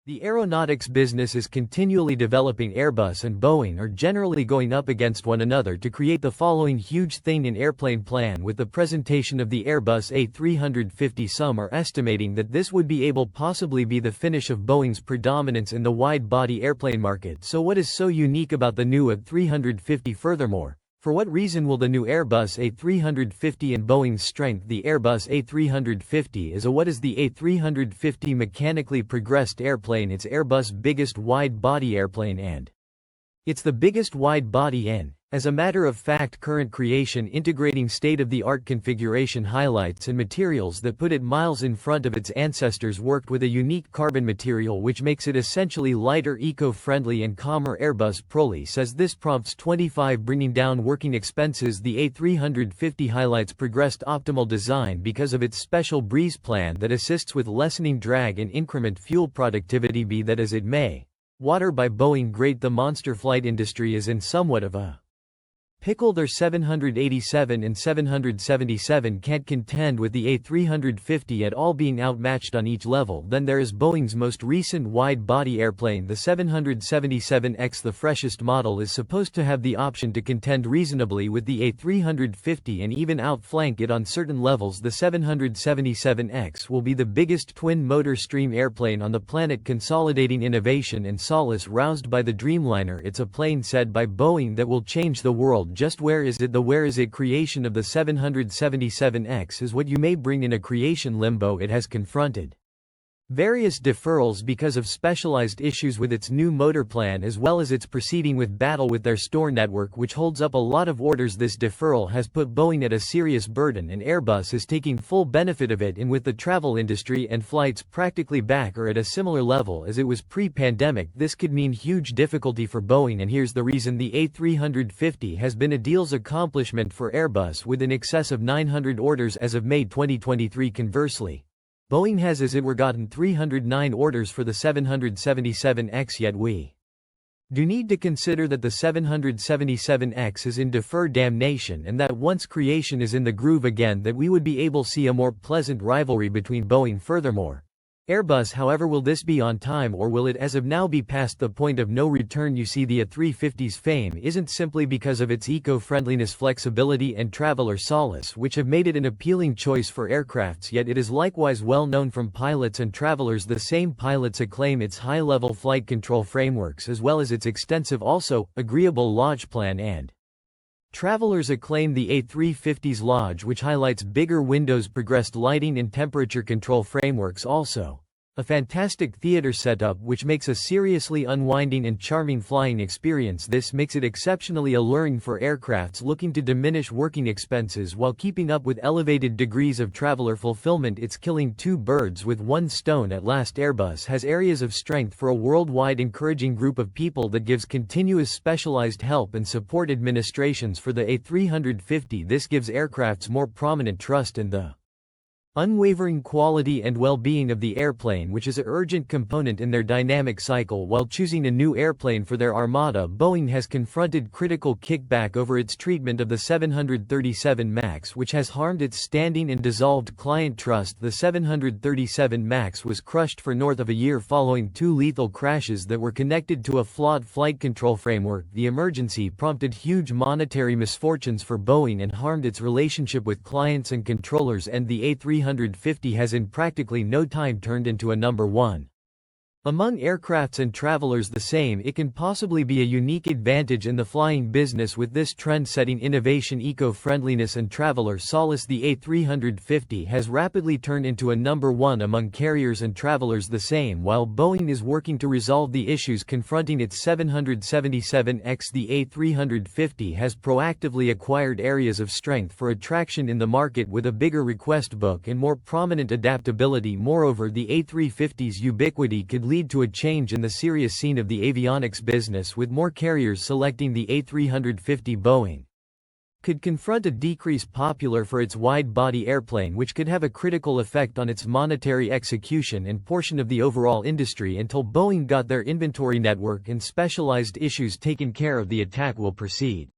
The aeronautics business is continually developing. Airbus and Boeing are generally going up against one another to create the following huge thing in airplane plan. With the presentation of the Airbus A350, some are estimating that this would be able possibly be the finish of Boeing's predominance in the wide-body airplane market. So what is so unique about the new A350? Furthermore, for what reason will the new Airbus A350 and Boeing's strength? The Airbus A350 is what is the A350 mechanically progressed airplane? It's Airbus' biggest wide-body airplane and it's the biggest wide-body in, as a matter of fact, current creation, integrating state-of-the-art configuration, highlights and materials that put it miles in front of its ancestors. Worked with a unique carbon material which makes it essentially lighter, eco-friendly and calmer. Airbus Proli says this prompts 25 bringing down working expenses. The A350 highlights progressed optimal design because of its special breeze plan that assists with lessening drag and increment fuel productivity. Be that as it may, water by Boeing. Great. The monster flight industry is in somewhat of a pickle. Their 787 and 777 can't contend with the A350 at all, being outmatched on each level. Then there is Boeing's most recent wide-body airplane, the 777X. The freshest model is supposed to have the option to contend reasonably with the A350 and even outflank it on certain levels. The 777X will be the biggest twin-motor stream airplane on the planet, consolidating innovation and solace roused by the Dreamliner. It's a plane said by Boeing that will change the world. Just where is it? The where is it creation of the 777X is what you may bring in a creation limbo. It has confronted various deferrals because of specialized issues with its new motor plan, as well as its proceeding with battle with their store network, which holds up a lot of orders. This deferral has put Boeing at a serious burden, and Airbus is taking full benefit of it. And with the travel industry and flights practically back or at a similar level as it was pre-pandemic, this could mean huge difficulty for Boeing. And here's the reason: the A350 has been a deal's accomplishment for Airbus, with in excess of 900 orders as of May 2023. Conversely, Boeing has as it were gotten 309 orders for the 777X, yet we do need to consider that the 777X is in deferred damnation, and that once creation is in the groove again, that we would be able to see a more pleasant rivalry between Boeing. Furthermore, Airbus, however, will this be on time, or will it as of now be past the point of no return? You see, the A350's fame isn't simply because of its eco-friendliness, flexibility and traveler solace, which have made it an appealing choice for aircrafts, yet it is likewise well known from pilots and travelers. The same pilots acclaim its high-level flight control frameworks, as well as its extensive, also agreeable lodge plan, and travelers acclaim the A350's lodge, which highlights bigger windows, progressed lighting and temperature control frameworks, also a fantastic theater setup which makes a seriously unwinding and charming flying experience. This makes it exceptionally alluring for aircrafts looking to diminish working expenses while keeping up with elevated degrees of traveler fulfillment. It's killing two birds with one stone at last. Airbus has areas of strength for a worldwide encouraging group of people that gives continuous specialized help and support administrations for the A350. This gives aircrafts more prominent trust in the unwavering quality and well-being of the airplane, which is an urgent component in their dynamic cycle. While choosing a new airplane for their armada, Boeing has confronted critical kickback over its treatment of the 737 MAX, which has harmed its standing and dissolved client trust. The 737 MAX was crushed for north of a year following two lethal crashes that were connected to a flawed flight control framework. The emergency prompted huge monetary misfortunes for Boeing and harmed its relationship with clients and controllers, and the A350 has in practically no time turned into a number one among aircrafts and travelers. The same it can possibly be a unique advantage in the flying business. With this trend-setting innovation, eco-friendliness and traveler solace, the A350 has rapidly turned into a number one among carriers and travelers. The same while Boeing is working to resolve the issues confronting its 777X, the A350 has proactively acquired areas of strength for attraction in the market with a bigger request book and more prominent adaptability. Moreover, the A350's ubiquity could lead to a change in the serious scene of the avionics business, with more carriers selecting the A350. Boeing could confront a decrease popular for its wide-body airplane, which could have a critical effect on its monetary execution and portion of the overall industry. Until Boeing got their inventory network and specialized issues taken care of, the attack will proceed.